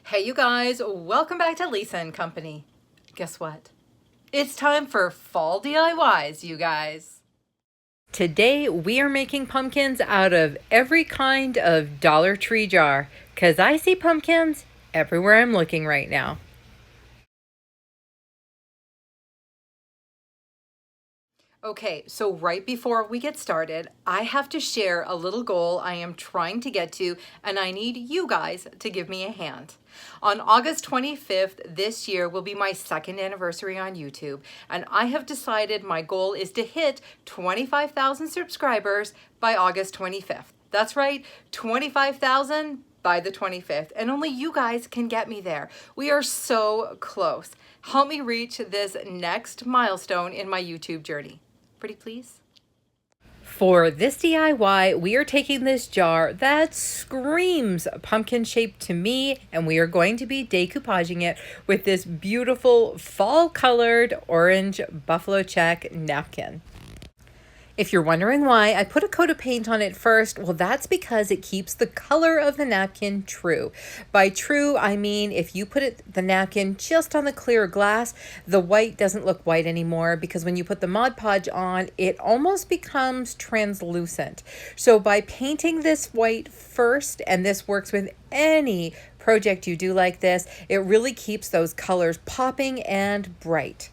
Hey you guys, welcome back to Lisa and Company. Guess what? It's time for fall DIYs, you guys. Today we are making pumpkins out of every kind of Dollar Tree jar, because I see pumpkins everywhere I'm looking right now. Okay, so right before we get started, I have to share a little goal I am trying to get to, and I need you guys to give me a hand. On August 25th this year will be my second anniversary on YouTube, and I have decided my goal is to hit 25,000 subscribers by August 25th. That's right, 25,000 by the 25th, and only you guys can get me there. We are so close. Help me reach this next milestone in my YouTube journey. Pretty please? For this DIY, we are taking this jar that screams pumpkin shape to me, and we are going to be decoupaging it with this beautiful fall colored orange buffalo check napkin. If you're wondering why I put a coat of paint on it first, well, that's because it keeps the color of the napkin true. By true, I mean if you put the napkin just on the clear glass, the white doesn't look white anymore, because when you put the Mod Podge on, it almost becomes translucent. So by painting this white first, and this works with any project you do like this, it really keeps those colors popping and bright.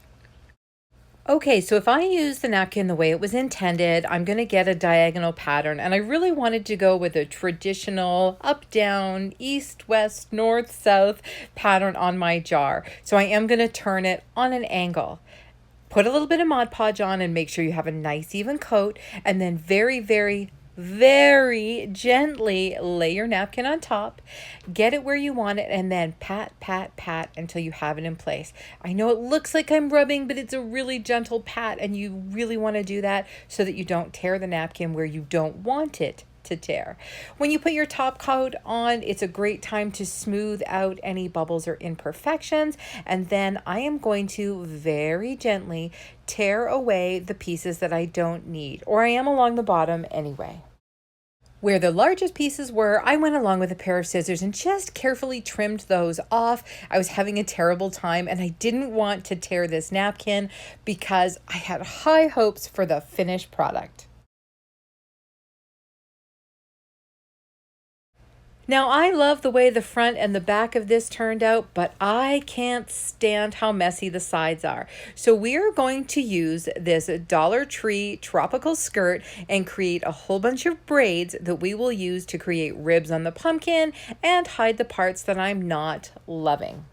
Okay, so if I use the napkin the way it was intended, I'm going to get a diagonal pattern. And I really wanted to go with a traditional up, down, east, west, north, south pattern on my jar. So I am going to turn it on an angle. Put a little bit of Mod Podge on and make sure you have a nice even coat. And then very gently lay your napkin on top, get it where you want it, and then pat, pat, pat until you have it in place. I know it looks like I'm rubbing, but it's a really gentle pat, and you really want to do that so that you don't tear the napkin where you don't want it to tear. When you put your top coat on, it's a great time to smooth out any bubbles or imperfections, and then I am going to very gently tear away the pieces that I don't need, or I am along the bottom anyway. Where the largest pieces were, I went along with a pair of scissors and just carefully trimmed those off. I was having a terrible time, and I didn't want to tear this napkin because I had high hopes for the finished product. Now, I love the way the front and the back of this turned out, but I can't stand how messy the sides are. So we are going to use this Dollar Tree tropical skirt and create a whole bunch of braids that we will use to create ribs on the pumpkin and hide the parts that I'm not loving.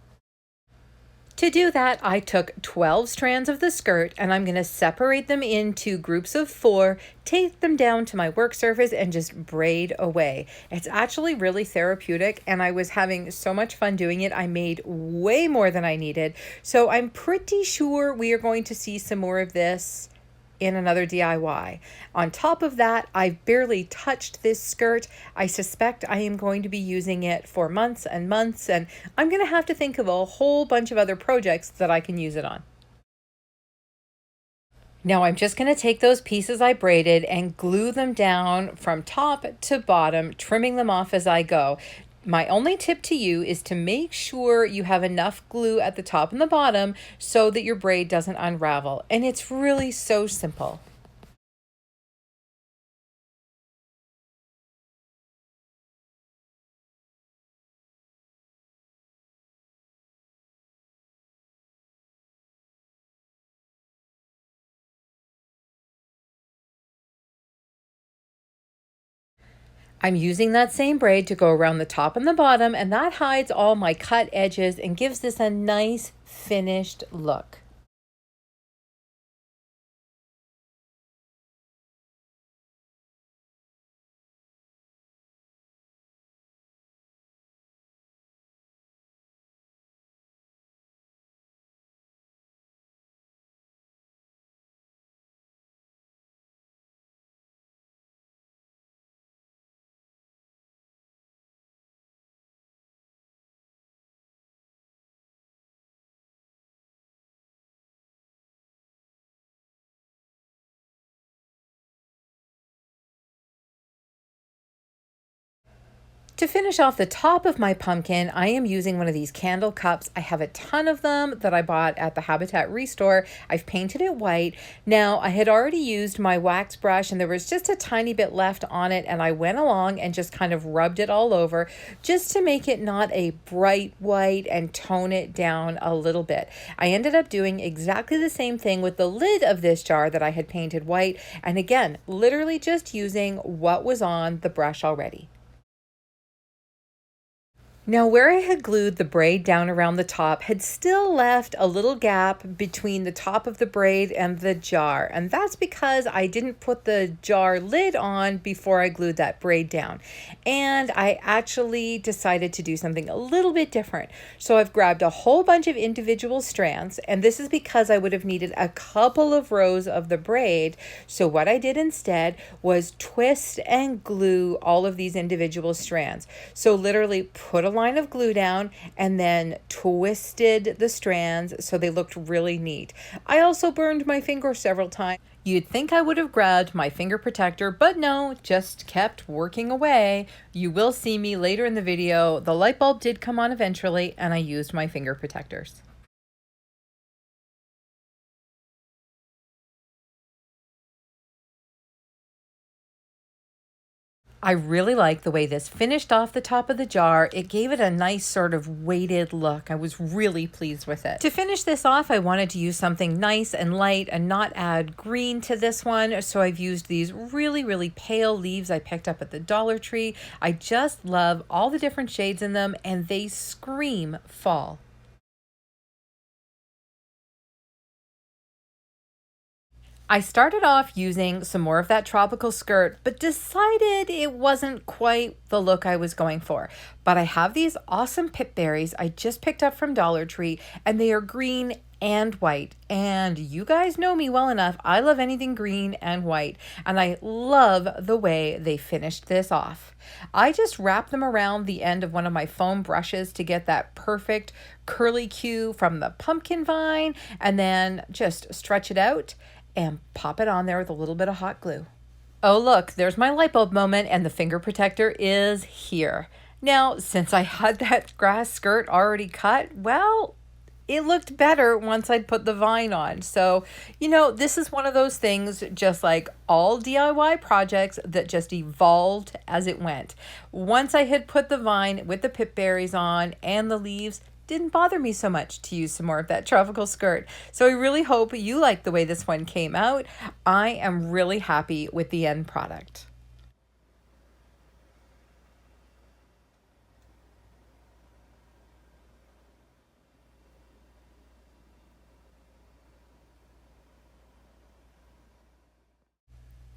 To do that, I took 12 strands of the skirt, and I'm going to separate them into groups of 4, take them down to my work surface, and just braid away. It's actually really therapeutic, and I was having so much fun doing it. I made way more than I needed. So I'm pretty sure we are going to see some more of this in another DIY. On top of that, I've barely touched this skirt. I suspect I am going to be using it for months and months, and I'm going to have to think of a whole bunch of other projects that I can use it on. Now I'm just going to take those pieces I braided and glue them down from top to bottom, trimming them off as I go. My only tip to you is to make sure you have enough glue at the top and the bottom so that your braid doesn't unravel. And it's really so simple. I'm using that same braid to go around the top and the bottom, and that hides all my cut edges and gives this a nice finished look. To finish off the top of my pumpkin, I am using one of these candle cups. I have a ton of them that I bought at the Habitat Restore. I've painted it white. Now, I had already used my wax brush and there was just a tiny bit left on it, and I went along and just kind of rubbed it all over just to make it not a bright white and tone it down a little bit. I ended up doing exactly the same thing with the lid of this jar that I had painted white, and again, literally just using what was on the brush already. Now, where I had glued the braid down around the top had still left a little gap between the top of the braid and the jar. And that's because I didn't put the jar lid on before I glued that braid down. And I actually decided to do something a little bit different. So I've grabbed a whole bunch of individual strands, and this is because I would have needed a couple of rows of the braid. So what I did instead was twist and glue all of these individual strands. So literally put a line of glue down and then twisted the strands so they looked really neat. I also burned my finger several times. You'd think I would have grabbed my finger protector, but no, just kept working away. You will see me later in the video. The light bulb did come on eventually, and I used my finger protectors. I really like the way this finished off the top of the jar. It gave it a nice sort of weighted look. I was really pleased with it. To finish this off, I wanted to use something nice and light and not add green to this one. So I've used these really, really pale leaves I picked up at the Dollar Tree. I just love all the different shades in them, and they scream fall. I started off using some more of that tropical skirt, but decided it wasn't quite the look I was going for. But I have these awesome pip berries I just picked up from Dollar Tree, and they are green and white. And you guys know me well enough. I love anything green and white, and I love the way they finished this off. I just wrapped them around the end of one of my foam brushes to get that perfect curly cue from the pumpkin vine, and then just stretch it out and pop it on there with a little bit of hot glue. Oh, look, there's my light bulb moment, and the finger protector is here. Now, since I had that grass skirt already cut, well, it looked better once I'd put the vine on. So, this is one of those things, just like all DIY projects, that just evolved as it went. Once I had put the vine with the pip berries on and the leaves, didn't bother me so much to use some more of that tropical skirt. So I really hope you like the way this one came out. I am really happy with the end product.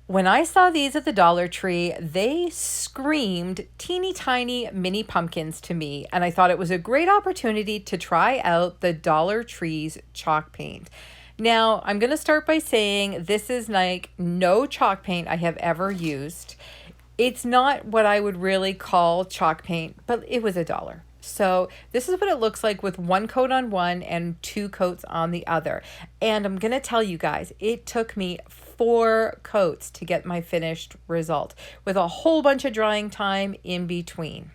When I saw these at the Dollar Tree, they screamed teeny tiny mini pumpkins to me, and I thought it was a great opportunity to try out the Dollar Tree's chalk paint. Now, I'm going to start by saying this is like no chalk paint I have ever used. It's not what I would really call chalk paint, but it was $1. So this is what it looks like with one coat on one and two coats on the other. And I'm going to tell you guys, it took me 4 coats to get my finished result, with a whole bunch of drying time in between.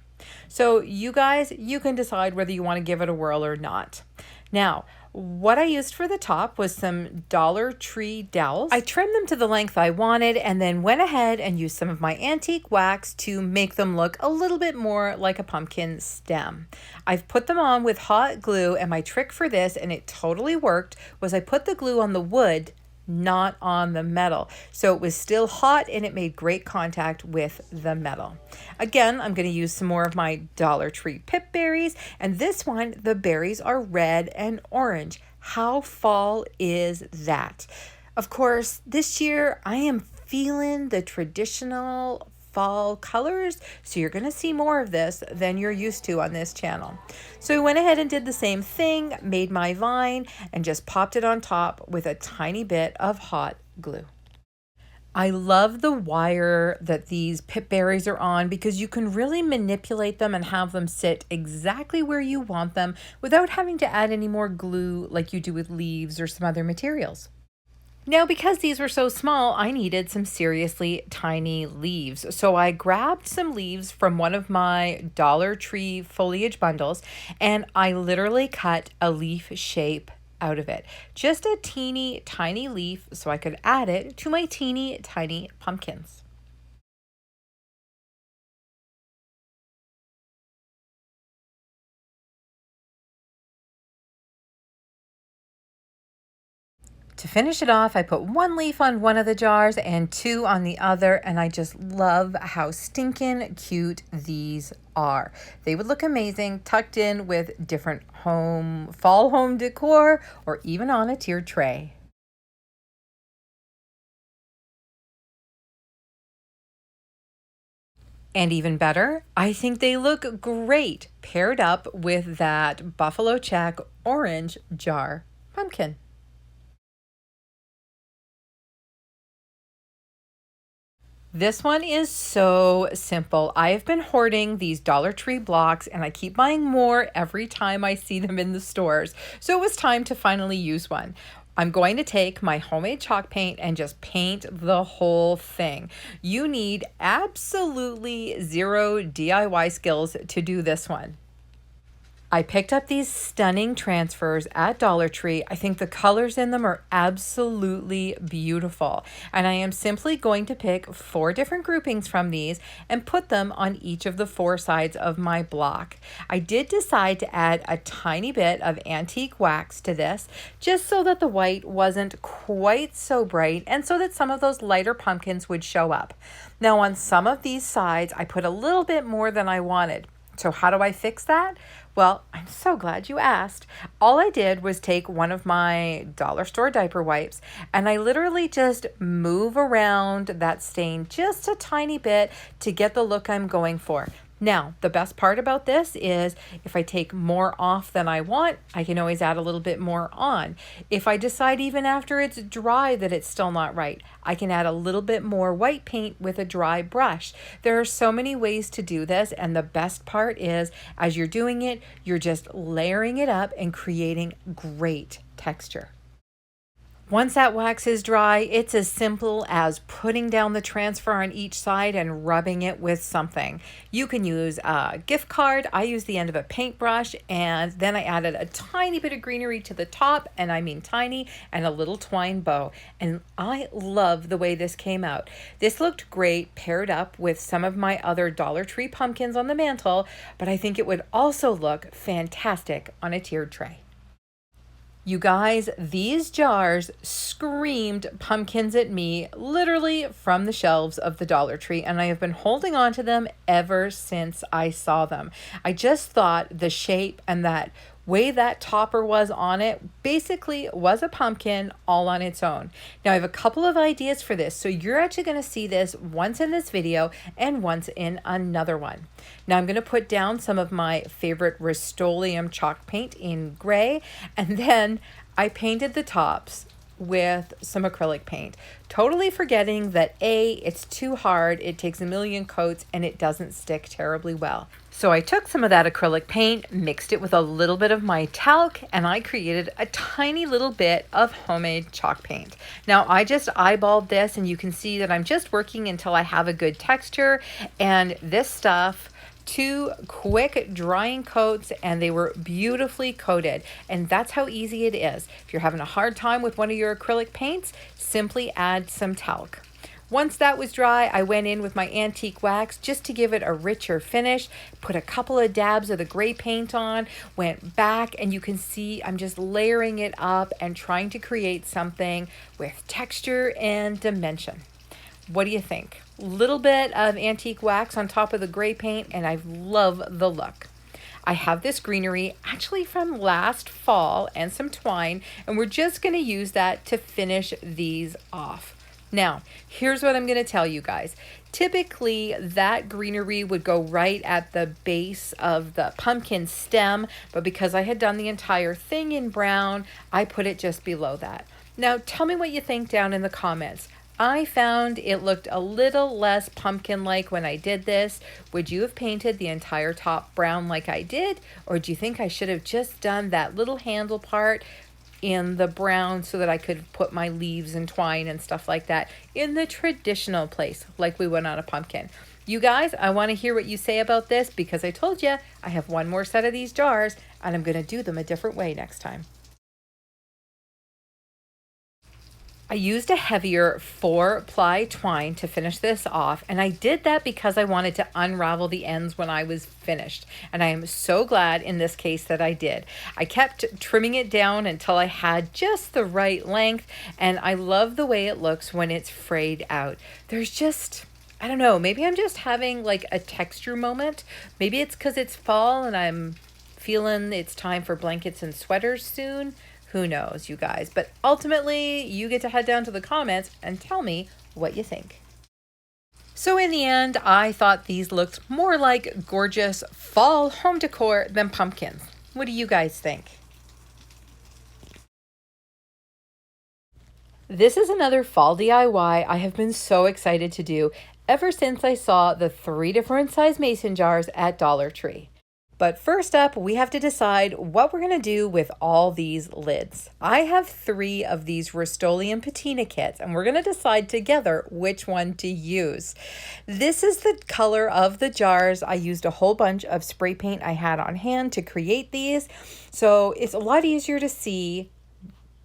So you guys, you can decide whether you want to give it a whirl or not. Now, what I used for the top was some Dollar Tree dowels. I trimmed them to the length I wanted and then went ahead and used some of my antique wax to make them look a little bit more like a pumpkin stem. I've put them on with hot glue, and my trick for this, and it totally worked, was I put the glue on the wood, not on the metal. So it was still hot and it made great contact with the metal. Again, I'm going to use some more of my Dollar Tree pip berries, and this one, the berries are red and orange. How fall is that? Of course, this year I am feeling the traditional fall colors, so you're going to see more of this than you're used to on this channel. So I went ahead and did the same thing, made my vine, and just popped it on top with a tiny bit of hot glue. I love the wire that these pip berries are on because you can really manipulate them and have them sit exactly where you want them without having to add any more glue like you do with leaves or some other materials. Now, because these were so small, I needed some seriously tiny leaves. So I grabbed some leaves from one of my Dollar Tree foliage bundles and I literally cut a leaf shape out of it. Just a teeny tiny leaf so I could add it to my teeny tiny pumpkins. To finish it off, I put one leaf on one of the jars and two on the other, and I just love how stinking cute these are. They would look amazing tucked in with different fall home decor or even on a tiered tray. And even better, I think they look great paired up with that buffalo check orange jar pumpkin. This one is so simple. I have been hoarding these Dollar Tree blocks and I keep buying more every time I see them in the stores. So it was time to finally use one. I'm going to take my homemade chalk paint and just paint the whole thing. You need absolutely zero DIY skills to do this one. I picked up these stunning transfers at Dollar Tree. I think the colors in them are absolutely beautiful. And I am simply going to pick 4 different groupings from these and put them on each of the 4 sides of my block. I did decide to add a tiny bit of antique wax to this, just so that the white wasn't quite so bright and so that some of those lighter pumpkins would show up. Now on some of these sides, I put a little bit more than I wanted. So how do I fix that? Well, I'm so glad you asked. All I did was take one of my dollar store diaper wipes and I literally just move around that stain just a tiny bit to get the look I'm going for. Now, the best part about this is if I take more off than I want, I can always add a little bit more on. If I decide even after it's dry that it's still not right, I can add a little bit more white paint with a dry brush. There are so many ways to do this, and the best part is as you're doing it, you're just layering it up and creating great texture. Once that wax is dry, it's as simple as putting down the transfer on each side and rubbing it with something. You can use a gift card. I used the end of a paintbrush and then I added a tiny bit of greenery to the top, and I mean tiny, and a little twine bow. And I love the way this came out. This looked great paired up with some of my other Dollar Tree pumpkins on the mantle, but I think it would also look fantastic on a tiered tray. You guys, these jars screamed pumpkins at me literally from the shelves of the Dollar Tree, and I have been holding on to them ever since I saw them. I just thought the shape and that way that topper was on it basically was a pumpkin all on its own. Now I have a couple of ideas for this, so you're actually going to see this once in this video and once in another one. Now I'm going to put down some of my favorite Rust-Oleum chalk paint in gray, and then I painted the tops with some acrylic paint, totally forgetting that A, it's too hard, it takes a million coats, and it doesn't stick terribly well. So I took some of that acrylic paint, mixed it with a little bit of my talc, and I created a tiny little bit of homemade chalk paint. Now I just eyeballed this, and you can see that I'm just working until I have a good texture, and this stuff, 2 quick drying coats, and they were beautifully coated. And that's how easy it is. If you're having a hard time with one of your acrylic paints, simply add some talc. Once that was dry, I went in with my antique wax just to give it a richer finish, put a couple of dabs of the gray paint on, went back, and you can see I'm just layering it up and trying to create something with texture and dimension. What do you think? Little bit of antique wax on top of the gray paint, and I love the look. I have this greenery actually from last fall and some twine, and we're just going to use that to finish these off. Now, here's what I'm going to tell you guys. Typically, that greenery would go right at the base of the pumpkin stem, but because I had done the entire thing in brown, I put it just below that. Now, tell me what you think down in the comments. I found it looked a little less pumpkin-like when I did this. Would you have painted the entire top brown like I did? Or do you think I should have just done that little handle part in the brown so that I could put my leaves and twine and stuff like that in the traditional place, like we would on a pumpkin. You guys, I want to hear what you say about this because I told you I have one more set of these jars and I'm going to do them a different way next time. I used a heavier 4-ply twine to finish this off, and I did that because I wanted to unravel the ends when I was finished, and I am so glad in this case that I did. I kept trimming it down until I had just the right length, and I love the way it looks when it's frayed out. There's just, I don't know, maybe I'm just having like a texture moment. Maybe it's because it's fall and I'm feeling it's time for blankets and sweaters soon. Who knows, you guys? But ultimately, you get to head down to the comments and tell me what you think. So in the end, I thought these looked more like gorgeous fall home decor than pumpkins. What do you guys think? This is another fall DIY I have been so excited to do ever since I saw the 3 different size mason jars at Dollar Tree. But first up, we have to decide what we're going to do with all these lids. I have 3 of these Rust-Oleum Patina kits, and we're going to decide together which one to use. This is the color of the jars. I used a whole bunch of spray paint I had on hand to create these, so it's a lot easier to see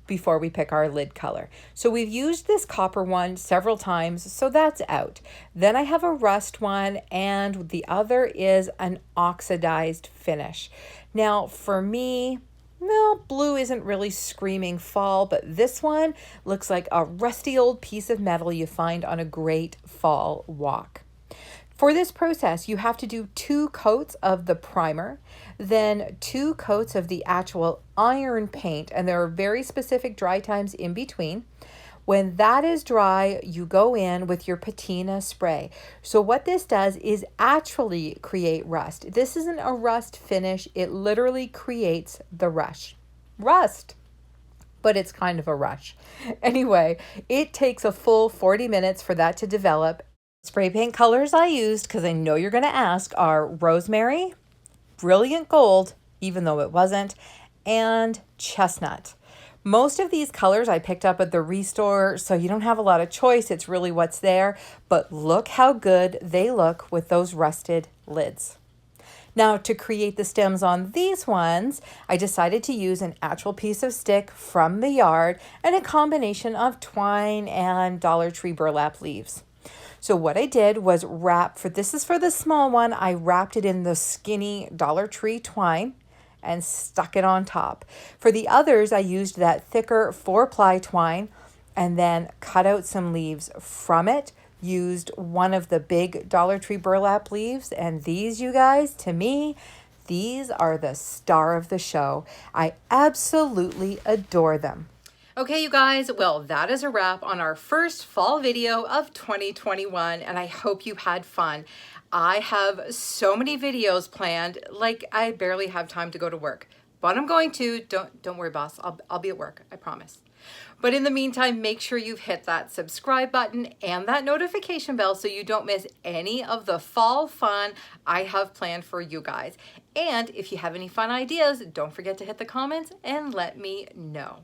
before we pick our lid color. So we've used this copper one several times, so that's out. Then I have a rust one, and the other is an oxidized finish. Now for me, well, blue isn't really screaming fall, but this one looks like a rusty old piece of metal you find on a great fall walk. For this process, you have to do 2 coats of the primer, then 2 coats of the actual iron paint, and there are very specific dry times in between. When that is dry, you go in with your patina spray. So what this does is actually create rust. This isn't a rust finish, it literally creates the rust. But it's kind of a rush. Anyway, it takes a full 40 minutes for that to develop. Spray paint colors I used, because I know you're going to ask, are Rosemary, Brilliant Gold, even though it wasn't, and Chestnut. Most of these colors I picked up at the Restore, so you don't have a lot of choice. It's really what's there. But look how good they look with those rusted lids. Now, to create the stems on these ones, I decided to use an actual piece of stick from the yard and a combination of twine and Dollar Tree burlap leaves. So what I did was this is for the small one, I wrapped it in the skinny Dollar Tree twine and stuck it on top. For the others, I used that thicker 4-ply twine and then cut out some leaves from it, used one of the big Dollar Tree burlap leaves, and these, you guys, to me, these are the star of the show. I absolutely adore them. Okay, you guys, well, that is a wrap on our first fall video of 2021, and I hope you had fun. I have so many videos planned, like I barely have time to go to work, but I'm going to. Don't worry, boss. I'll be at work, I promise. But in the meantime, make sure you've hit that subscribe button and that notification bell so you don't miss any of the fall fun I have planned for you guys. And if you have any fun ideas, don't forget to hit the comments and let me know.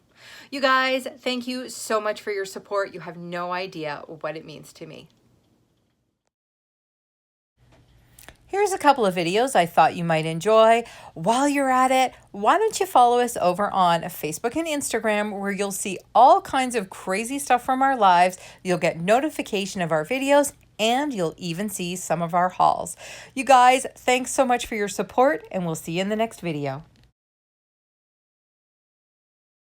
You guys, thank you so much for your support. You have no idea what it means to me. Here's a couple of videos I thought you might enjoy. While you're at it, why don't you follow us over on Facebook and Instagram, where you'll see all kinds of crazy stuff from our lives. You'll get notification of our videos, and you'll even see some of our hauls. You guys, thanks so much for your support, and we'll see you in the next video.